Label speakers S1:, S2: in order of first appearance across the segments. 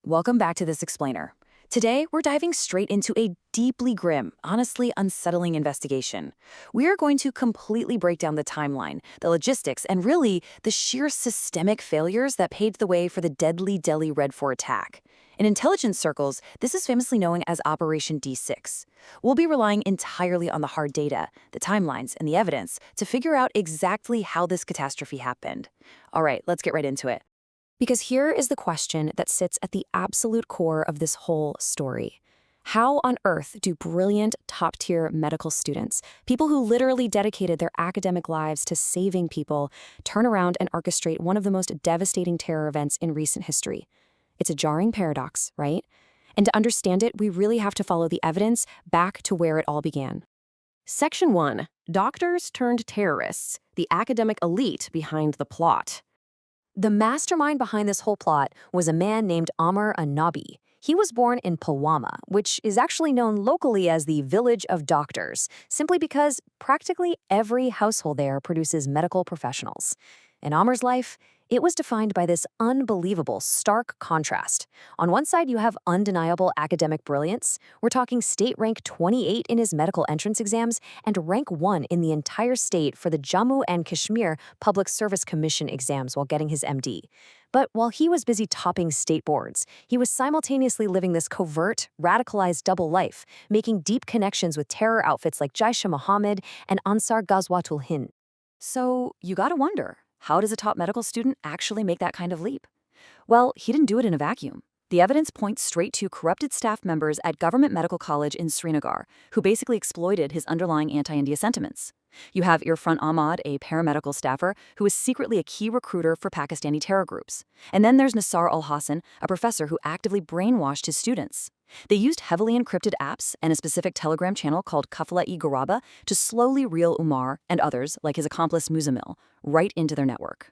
S1: Welcome back to This Explainer. Today, we're diving straight into a deeply grim, honestly unsettling investigation. We are going to completely break down the timeline, the logistics, and really the sheer systemic failures that paved the way for the deadly Delhi Red Fort attack. In intelligence circles, this is famously known as Operation D6. We'll be relying entirely on the hard data, the timelines, and the evidence to figure out exactly how this catastrophe happened. All right, let's get right into it. Because here is the question that sits at the absolute core of this whole story. How on earth do brilliant, top-tier medical students, people who literally dedicated their academic lives to saving people, turn around and orchestrate one of the most devastating terror events in recent history? It's a jarring paradox, right? And to understand it, we really have to follow the evidence back to where it all began. Section 1. Doctors turned terrorists, the academic elite behind the plot. The mastermind behind this whole plot was a man named Amar Anabi. He was born in Pulwama, which is actually known locally as the Village of Doctors, simply because practically every household there produces medical professionals. In Amar's life, it was defined by this unbelievable, stark contrast. On one side, you have undeniable academic brilliance. We're talking state rank 28 in his medical entrance exams and rank 1 in the entire state for the Jammu and Kashmir Public Service Commission exams while getting his MD. But while he was busy topping state boards, he was simultaneously living this covert, radicalized double life, making deep connections with terror outfits like Jaish-e-Mohammed and Ansar Ghazwatul Hind. So you gotta wonder, how does a top medical student actually make that kind of leap? Well, he didn't do it in a vacuum. The evidence points straight to corrupted staff members at Government Medical College in Srinagar, who basically exploited his underlying anti-India sentiments. You have Irfan Ahmad, a paramedical staffer, who is secretly a key recruiter for Pakistani terror groups. And then there's Nassar al-Hassan, a professor who actively brainwashed his students. They used heavily encrypted apps and a specific Telegram channel called Kafla-e-Garaba to slowly reel Umar and others, like his accomplice Muzamil, right into their network.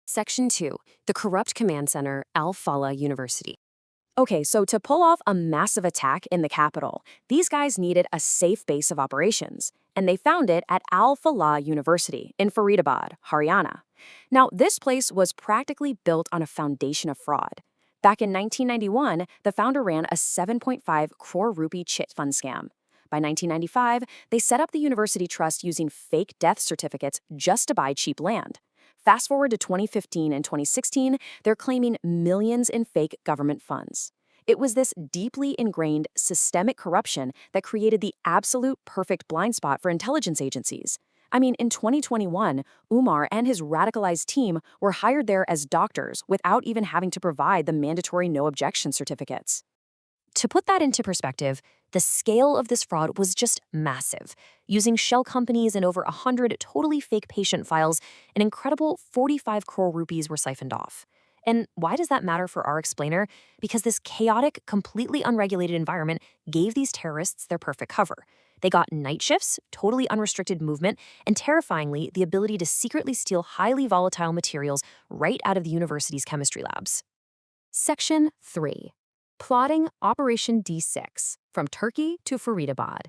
S1: Section 2. The Corrupt Command Center, Al-Falah University. Okay, so to pull off a massive attack in the capital, these guys needed a safe base of operations, and they found it at Al-Falah University in Faridabad, Haryana. Now, this place was practically built on a foundation of fraud. Back in 1991, the founder ran a 7.5 crore rupee chit fund scam. By 1995, they set up the university trust using fake death certificates just to buy cheap land. Fast forward to 2015 and 2016, they're claiming millions in fake government funds. It was this deeply ingrained systemic corruption that created the absolute perfect blind spot for intelligence agencies. I mean, in 2021, Umar and his radicalized team were hired there as doctors without even having to provide the mandatory no-objection certificates. To put that into perspective, the scale of this fraud was just massive. Using shell companies and over 100 totally fake patient files, an incredible 45 crore rupees were siphoned off. And why does that matter for our explainer? Because this chaotic, completely unregulated environment gave these terrorists their perfect cover. They got night shifts, totally unrestricted movement, and terrifyingly, the ability to secretly steal highly volatile materials right out of the university's chemistry labs. Section 3. Plotting Operation D6, from Turkey to Faridabad.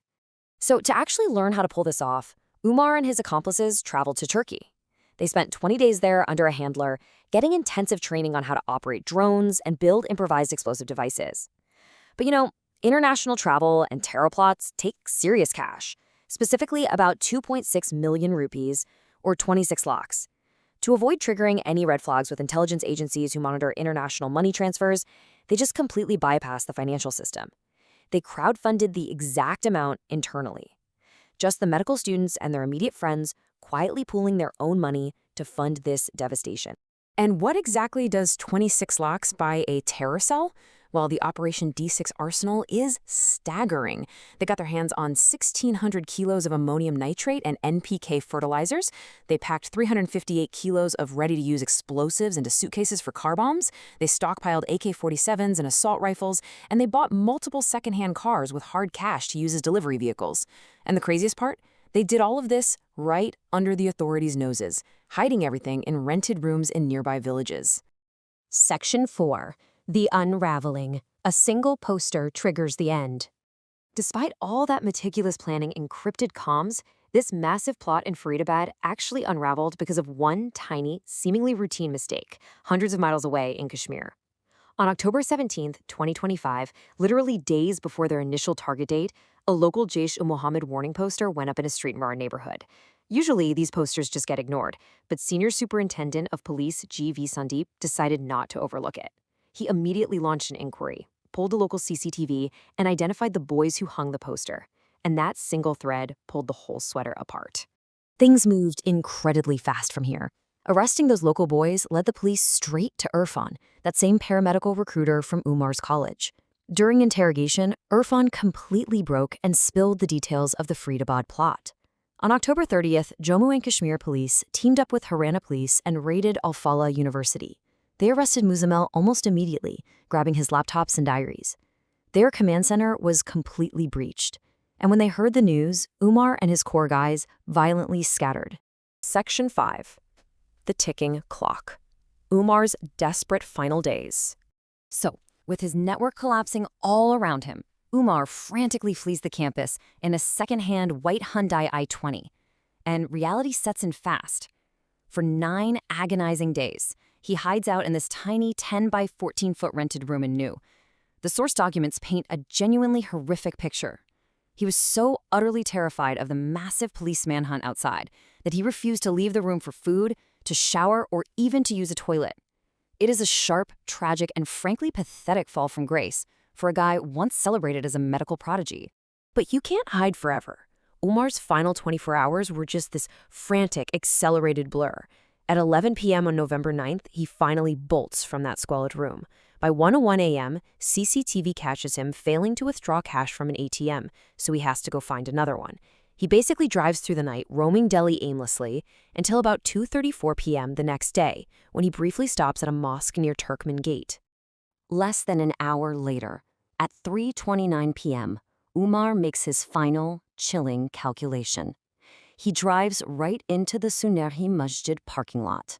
S1: So to actually learn how to pull this off, Umar and his accomplices traveled to Turkey. They spent 20 days there under a handler, getting intensive training on how to operate drones and build improvised explosive devices. But international travel and terror plots take serious cash, specifically about 2.6 million rupees, or 26 lakhs. To avoid triggering any red flags with intelligence agencies who monitor international money transfers, they just completely bypassed the financial system. They crowdfunded the exact amount internally. Just the medical students and their immediate friends quietly pooling their own money to fund this devastation. And what exactly does 26 lakhs buy a terror cell? Well, the Operation D6 arsenal is staggering. They got their hands on 1,600 kilos of ammonium nitrate and NPK fertilizers. They packed 358 kilos of ready-to-use explosives into suitcases for car bombs. They stockpiled AK-47s and assault rifles, and they bought multiple second-hand cars with hard cash to use as delivery vehicles. And the craziest part? They did all of this right under the authorities' noses, hiding everything in rented rooms in nearby villages. Section 4. The Unraveling. A single poster triggers the end. Despite all that meticulous planning and encrypted comms, this massive plot in Faridabad actually unraveled because of one tiny, seemingly routine mistake, hundreds of miles away in Kashmir.
S2: On October 17, 2025, literally days before their initial target date, a local Jaish-e-Mohammed warning poster went up in a street in our neighborhood. Usually, these posters just get ignored, but Senior Superintendent of Police G.V. Sandeep decided not to overlook it. He immediately launched an inquiry, pulled the local CCTV, and identified the boys who hung the poster. And that single thread pulled the whole sweater apart. Things moved incredibly fast from here. Arresting those local boys led the police straight to Irfan, that same paramedical recruiter from Umar's college. During interrogation, Irfan completely broke and spilled the details of the Faridabad plot. On October 30th, Jammu and Kashmir police teamed up with Haryana police and raided Al-Falah University. They arrested Muzammil almost immediately, grabbing his laptops and diaries. Their command center was completely breached. And when they heard the news, Umar and his core guys violently scattered. Section 5. The ticking clock. Umar's desperate final days.
S1: So, with his network collapsing all around him, Umar frantically flees the campus in a second-hand white Hyundai i20. And reality sets in fast. For 9 agonizing days, he hides out in this tiny 10 by 14-foot rented room in New. The source documents paint a genuinely horrific picture. He was so utterly terrified of the massive police manhunt outside that he refused to leave the room for food, to shower, or even to use a toilet. It is a sharp, tragic, and frankly pathetic fall from grace for a guy once celebrated as a medical prodigy.
S2: But you can't hide forever. Umar's final 24 hours were just this frantic, accelerated blur. At 11 p.m. on November 9th, he finally bolts from that squalid room. By 1:01 a.m., CCTV catches him failing to withdraw cash from an ATM, so he has to go find another one. He basically drives through the night, roaming Delhi aimlessly, until about 2:34 p.m. the next day, when he briefly stops at a mosque near Turkmen Gate.
S1: Less than an hour later, at 3:29 p.m., Umar makes his final, chilling calculation. He drives right into the Sunerhi Masjid parking lot.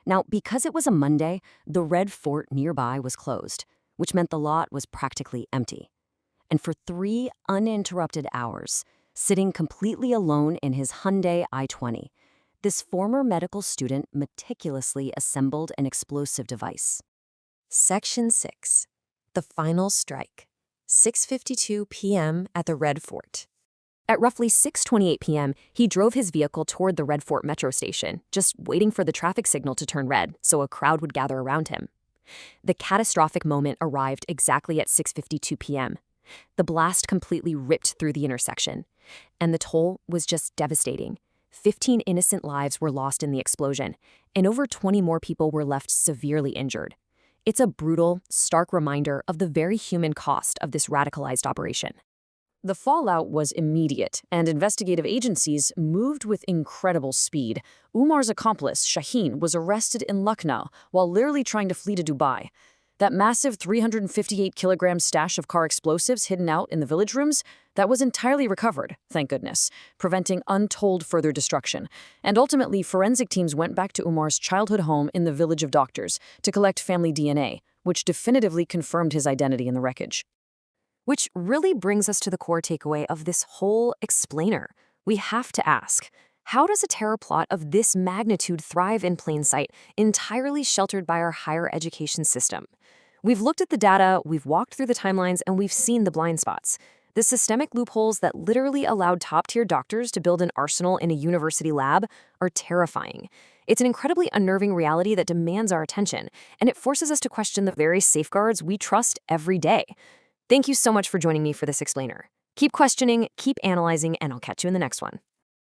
S1: Now, because it was a Monday, the Red Fort nearby was closed, which meant the lot was practically empty. And for 3 uninterrupted hours, sitting completely alone in his Hyundai i20, this former medical student meticulously assembled an explosive device.
S2: Section 6. The final strike. 6:52 p.m. at the Red Fort. At roughly 6:28 p.m., he drove his vehicle toward the Red Fort metro station, just waiting for the traffic signal to turn red so a crowd would gather around him. The catastrophic moment arrived exactly at 6:52 p.m. The blast completely ripped through the intersection, and the toll was just devastating. 15 innocent lives were lost in the explosion, and over 20 more people were left severely injured. It's a brutal, stark reminder of the very human cost of this radicalized operation. The fallout was immediate, and investigative agencies moved with incredible speed. Umar's accomplice, Shaheen, was arrested in Lucknow while literally trying to flee to Dubai. That massive 358-kilogram stash of car explosives hidden out in the village rooms, that was entirely recovered, thank goodness, preventing untold further destruction. And ultimately, forensic teams went back to Umar's childhood home in the village of Doctors to collect family DNA, which definitively confirmed his identity in the wreckage. Which really brings us to the core takeaway of this whole explainer. We have to ask, how does a terror plot of this magnitude thrive in plain sight, entirely sheltered by our higher education system? We've looked at the data, we've walked through the timelines, and we've seen the blind spots. The systemic loopholes that literally allowed top-tier doctors to build an arsenal in a university lab are terrifying. It's an incredibly unnerving reality that demands our attention, and it forces us to question the very safeguards we trust every day. Thank you so much for joining me for this explainer. Keep questioning, keep analyzing, and I'll catch you in the next one.